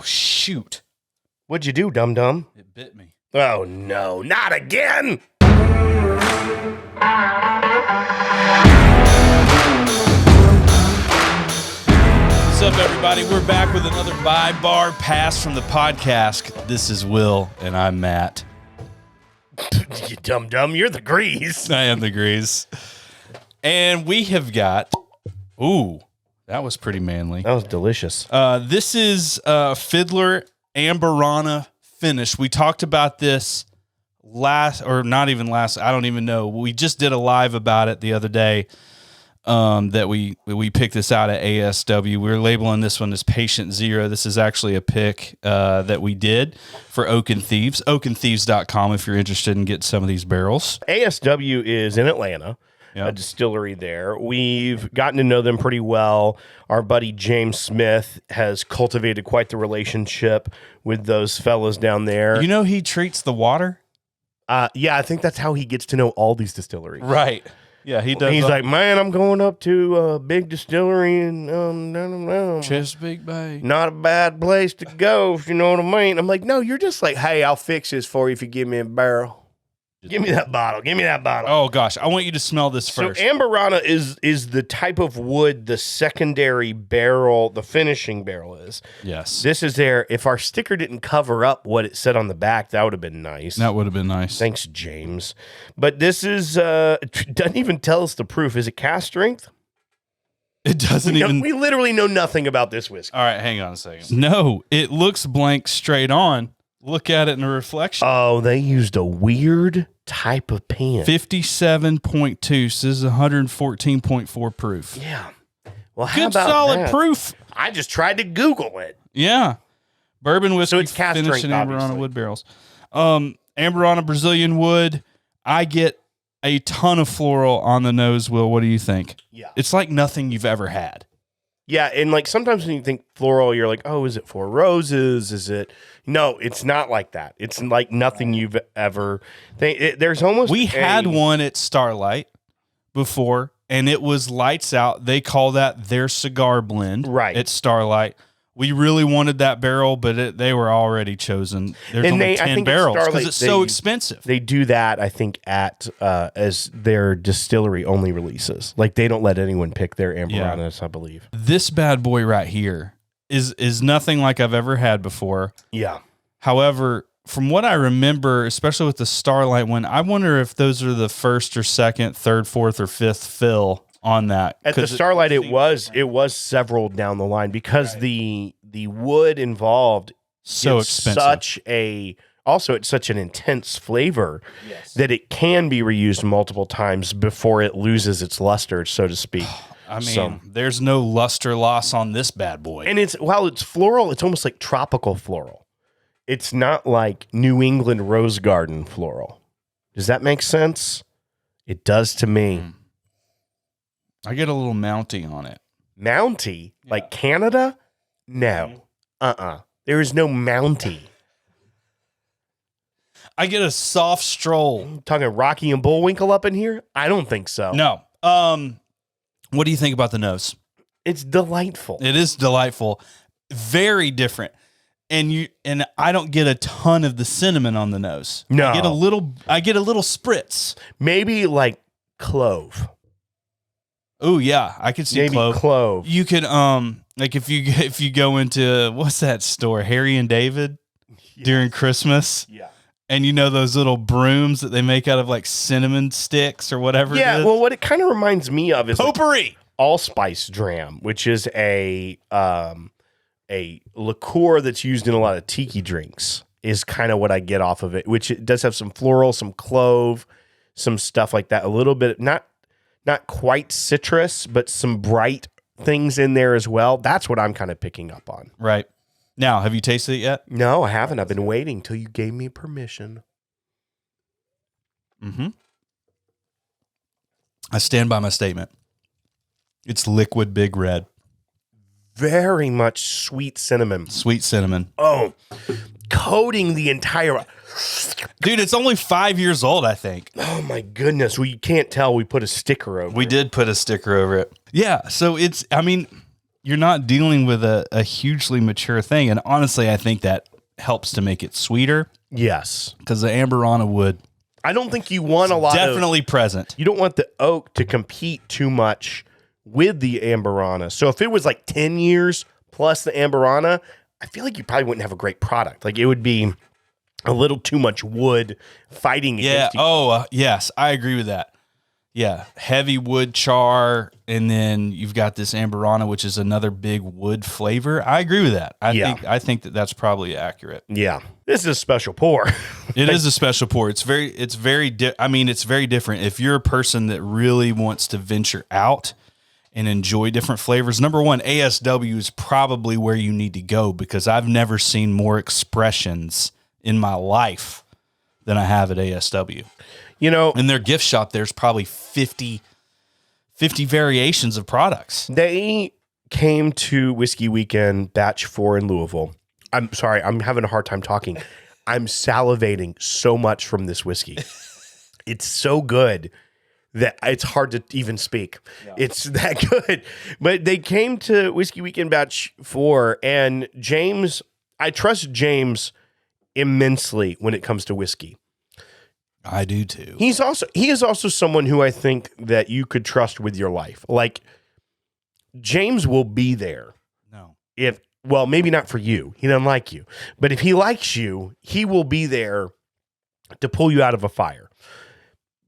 shoot. What'd you do, dum-dum? It bit me. Oh, no, not again! What's up, everybody? We're back with another Bar Pass from the podcast. This is Will, and I'm Matt. You dum-dum, you're the Greeze. I am the Greeze. And we have got... Ooh, that was pretty manly. That was delicious. This is Fiddler Amburana finish. We talked about this I don't even know. We just did a live about it the other day. That we picked this out at ASW. We're labeling this one as Patient Zero. This is actually a pick that we did for Oak and Thieves. OakandThieves.com if you're interested in getting some of these barrels. ASW is in Atlanta, a distillery there. We've gotten to know them pretty well. Our buddy James Smith has cultivated quite the relationship with those fellas down there. You know he treats the water? Yeah, I think that's how he gets to know all these distilleries. Right. Yeah, he does. He's like, man, I'm going up to a big distillery in Chesapeake Bay. Not a bad place to go, if you know what I mean. I'm like, no, you're just like, hey, I'll fix this for you if you give me a barrel. Give me that bottle. Give me that bottle. Oh, gosh. I want you to smell this first. So Amburana is the type of wood the secondary barrel, the finishing barrel is. Yes. This is there. If our sticker didn't cover up what it said on the back, that would have been nice. That would have been nice. Thanks, James. But this is, it doesn't even tell us the proof. Is it cask strength? It doesn't even. We literally know nothing about this whiskey. All right, hang on a second. No, it looks blank straight on. Look at it in the reflection. Oh, they used a weird type of pen. 57.2. So this is 114.4 proof. Yeah. Well, how Good about solid that? proof. I just tried to Google it. Yeah. Bourbon whiskey So it's cask finished in strength, Amburana obviously. wood barrels. Amburana Brazilian wood. I get a ton of floral on the nose, Will. What do you think? Yeah. It's like nothing you've ever had. Yeah, and like sometimes when you think floral, you're like, oh, is it Four Roses? Is it? No, it's not like that. It's like nothing you've ever. There's almost. We had one at Starlight before, and it was lights out. They call that their cigar blend at Starlight. We really wanted that barrel, but they were already chosen. There's only 10 barrels because it's so expensive. They do that, I think, at as their distillery only releases. Like they don't let anyone pick their Amburanas, I believe. This bad boy right here is nothing like I've ever had before. Yeah. However, from what I remember, especially with the Starlight one, I wonder if those are the first or second, third, fourth, or fifth fill on that. At the Starlight, it was several down the line because the wood involved so expensive. It's such an intense flavor that it can be reused multiple times before it loses its luster, so to speak. I mean, there's no luster loss on this bad boy. And while it's floral, it's almost like tropical floral. It's not like New England rose garden floral. Does that make sense? It does to me. I get a little Mountie on it. Mountie? Yeah. Like Canada? No. There is no Mountie. I get a soft stroll. Talking Rocky and Bullwinkle up in here? I don't think so. No. What do you think about the nose? It's delightful. It is delightful. Very different. And I don't get a ton of the cinnamon on the nose. No. I get a little spritz. Maybe like clove. Oh yeah, I could see maybe clove. You could like if you go into what's that store, Harry and David during Christmas. Yeah. And you know those little brooms that they make out of like cinnamon sticks or whatever it is? Yeah, well what it kind of reminds me of is potpourri. Like allspice dram, which is a liqueur that's used in a lot of tiki drinks is kind of what I get off of it, which it does have some floral, some clove, some stuff like that. A little bit, not quite citrus, but some bright things in there as well. That's what I'm kind of picking up on. Right. Now, have you tasted it yet? No, I haven't. I've been waiting till you gave me permission. Mm-hmm. I stand by my statement. It's liquid Big Red. Very much sweet cinnamon. Sweet cinnamon. Oh, coating the entire... Dude, it's only 5 years old, I think. Oh, my goodness. Well, you can't tell. We put a sticker over it. We did put a sticker over it. Yeah, so it's, I mean, you're not dealing with a hugely mature thing. And honestly, I think that helps to make it sweeter. Yes. Because the Amburana wood, I don't think you want a lot definitely present. You don't want the oak to compete too much with the Amburana. So if it was like 10 years plus the Amburana, I feel like you probably wouldn't have a great product. Like it would be a little too much wood fighting against each other. Yes, I agree with that. Yeah, heavy wood char, and then you've got this Amburana, which is another big wood flavor. I agree with that. I think that that's probably accurate. Yeah, this is a special pour. It is a special pour. It's very different. If you're a person that really wants to venture out and enjoy different flavors, number one, ASW is probably where you need to go, because I've never seen more expressions in my life than I have at ASW. You know, in their gift shop, there's probably 50 variations of products. They came to Whiskey Weekend Batch 4 in Louisville. I'm sorry, I'm having a hard time talking. I'm salivating so much from this whiskey. It's so good that it's hard to even speak. Yeah. It's that good. But they came to Whiskey Weekend Batch 4, and James, I trust James immensely when it comes to whiskey. I do too. He is also someone who I think that you could trust with your life. Like, James will be there. No. Well, maybe not for you. He doesn't like you. But if he likes you, he will be there to pull you out of a fire.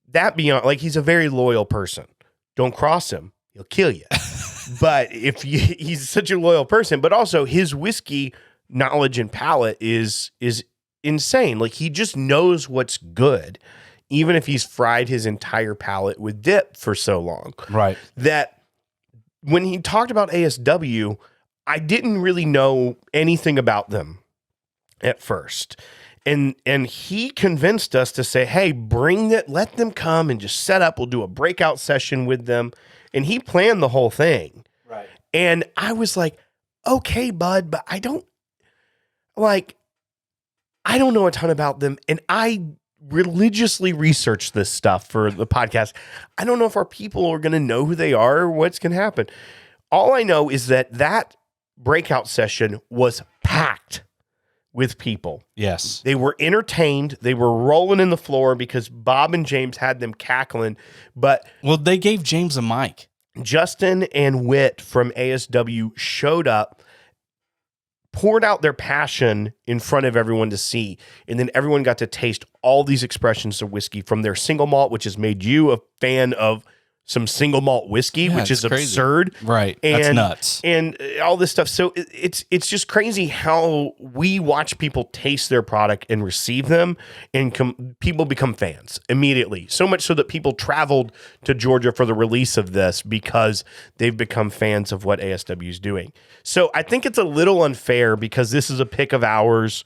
That beyond, like, he's a very loyal person. Don't cross him. He'll kill you. But he's such a loyal person, but also his whiskey knowledge and palate is insane. Like, he just knows what's good, even if he's fried his entire palate with dip for so long. Right. That when he talked about ASW, I didn't really know anything about them at first. And he convinced us to say, hey, let them come and just set up. We'll do a breakout session with them. And he planned the whole thing. Right. And I was like, okay, bud, but I don't know a ton about them, and I religiously research this stuff for the podcast. I don't know if our people are going to know who they are or what's going to happen. All I know is that breakout session was packed with people. Yes. They were entertained. They were rolling in the floor because Bob and James had them cackling. But they gave James a mic. Justin and Whit from ASW showed up, poured out their passion in front of everyone to see, and then everyone got to taste all these expressions of whiskey from their single malt, which has made you a fan of some single malt whiskey, which is crazy. Absurd. Right. That's nuts. And all this stuff. So it's just crazy how we watch people taste their product and receive them, and people become fans immediately. So much so that people traveled to Georgia for the release of this because they've become fans of what ASW is doing. So I think it's a little unfair because this is a pick of ours.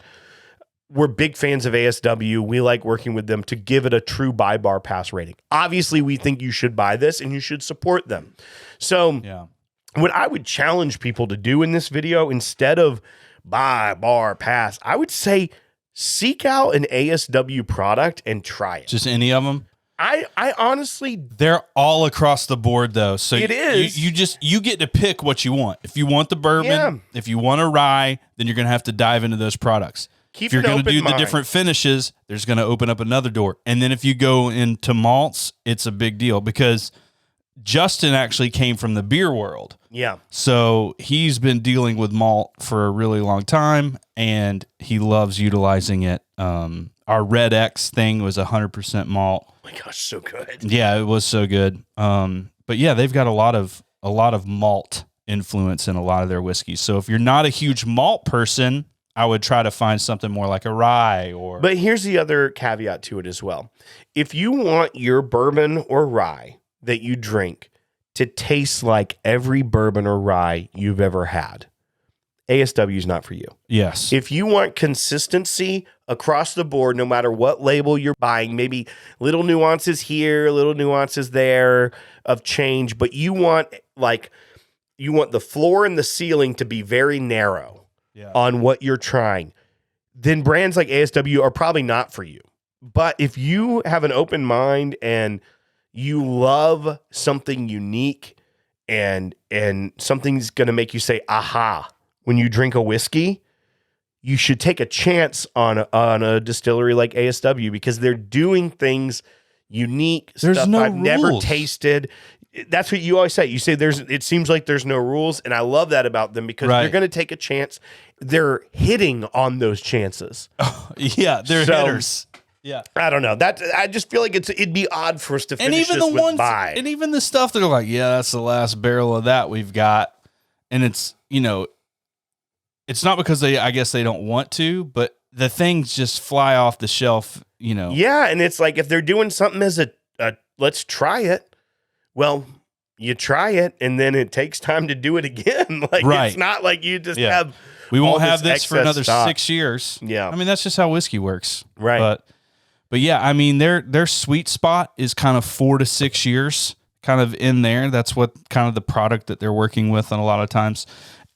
We're big fans of ASW. We like working with them to give it a true buy bar pass rating. Obviously, we think you should buy this and you should support them. So what I would challenge people to do in this video, instead of buy bar pass, I would say seek out an ASW product and try it. Just any of them? I honestly... They're all across the board, though. So it is. You get to pick what you want. If you want the bourbon, if you want a rye, then you're going to have to dive into those products. If you're going to do the different finishes, there's going to open up another door. And then if you go into malts, it's a big deal because Justin actually came from the beer world. Yeah. So he's been dealing with malt for a really long time, and he loves utilizing it. Our Red X thing was 100% malt. Oh my gosh, so good. Yeah, it was so good. But yeah, they've got a lot of malt influence in a lot of their whiskeys. So if you're not a huge malt person, I would try to find something more like a rye or... But here's the other caveat to it as well. If you want your bourbon or rye that you drink to taste like every bourbon or rye you've ever had, ASW is not for you. Yes. If you want consistency across the board, no matter what label you're buying, maybe little nuances here, little nuances there of change, but you want the floor and the ceiling to be very narrow. On what you're trying, then brands like ASW are probably not for you. But if you have an open mind and you love something unique and something's going to make you say, aha, when you drink a whiskey, you should take a chance on a distillery like ASW because they're doing things unique, There's stuff no I've never rules. tasted. That's what you always say. You say it seems like there's no rules, and I love that about them because they're going to take a chance. They're hitting on those chances. Yeah, they're hitters. Yeah, I don't know. I just feel like it'd be odd for us to finish this with buy. And even the stuff they're like, yeah, that's the last barrel of that we've got, and it's it's not because I guess they don't want to, but the things just fly off the shelf. Yeah, and it's like if they're doing something as a let's try it. Well, you try it, and then it takes time to do it again. It's not like you just have. We won't have this for another stock. 6 years. Yeah, I mean that's just how whiskey works, right? But yeah, I mean their sweet spot is kind of 4 to 6 years, kind of in there. That's what kind of the product that they're working with, and a lot of times,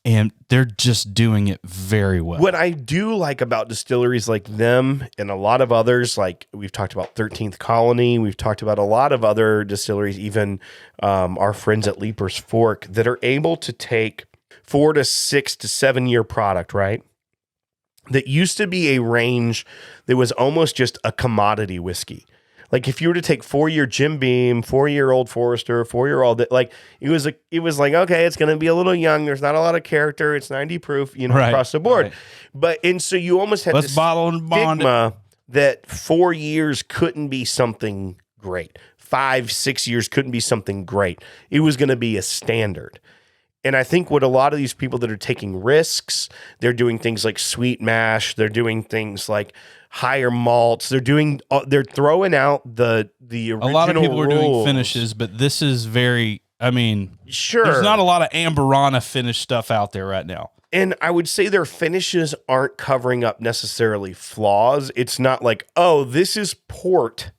and they're just doing it very well. What I do like about distilleries like them and a lot of others, like we've talked about 13th Colony, we've talked about a lot of other distilleries, even our friends at Leaper's Fork, that are able to take 4 to 6 to 7 year product, right? That used to be a range that was almost just a commodity whiskey. Like if you were to take 4-year Jim Beam, 4-year Old Forester, 4-year Old, like it was like, okay, it's going to be a little young. There's not a lot of character. It's 90 proof, across the board. Right. And so you almost had this bottle and bond stigma that 4 years couldn't be something great. 5-6 years couldn't be something great. It was going to be a standard. And I think what a lot of these people that are taking risks, they're doing things like sweet mash, they're doing things like higher malts, they're throwing out the original A lot of people rules. are doing finishes, but this is very, sure. There's not a lot of Amburana finished stuff out there right now. And I would say their finishes aren't covering up necessarily flaws. It's not like, oh, this is port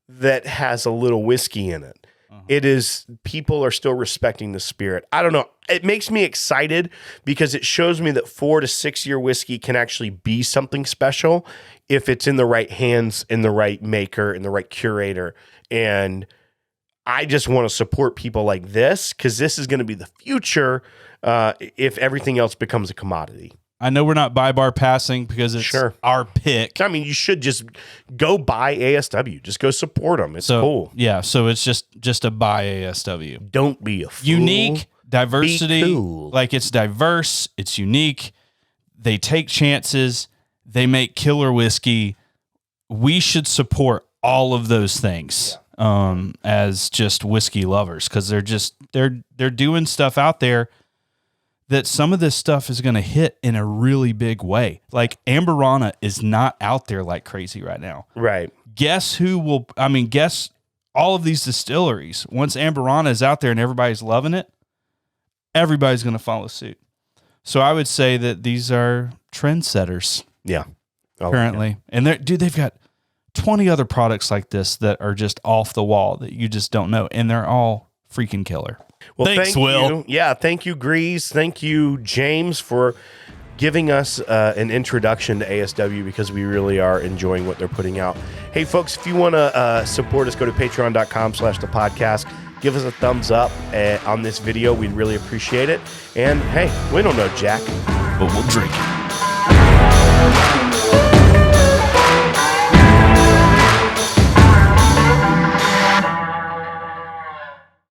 that has a little whiskey in it. It is, people are still respecting the spirit. I don't know. It makes me excited because it shows me that 4 to 6 year whiskey can actually be something special if it's in the right hands, in the right maker, in the right curator. And I just want to support people like this because this is going to be the future if everything else becomes a commodity. I know we're not buy bar passing because it's our pick. I mean, you should just go buy ASW. Just go support them. It's cool. Yeah, so it's just a buy ASW. Don't be a fool. Unique, diversity. Be cool. Like it's diverse, it's unique. They take chances. They make killer whiskey. We should support all of those things as just whiskey lovers because they're doing stuff out there that some of this stuff is going to hit in a really big way. Like Amburana is not out there like crazy right now. Right. Guess all of these distilleries, once Amburana is out there and everybody's loving it, everybody's going to follow suit. So I would say that these are trendsetters. Yeah. Currently. And they've got 20 other products like this that are just off the wall that you just don't know. And they're all freaking killer. Well, thanks, Will. You. Yeah, thank you, Greeze. Thank you, James, for giving us an introduction to ASW because we really are enjoying what they're putting out. Hey, folks, if you want to support us, go to patreon.com/thepodcast. Give us a thumbs up on this video. We'd really appreciate it. And, hey, we don't know Jack, but we'll drink it.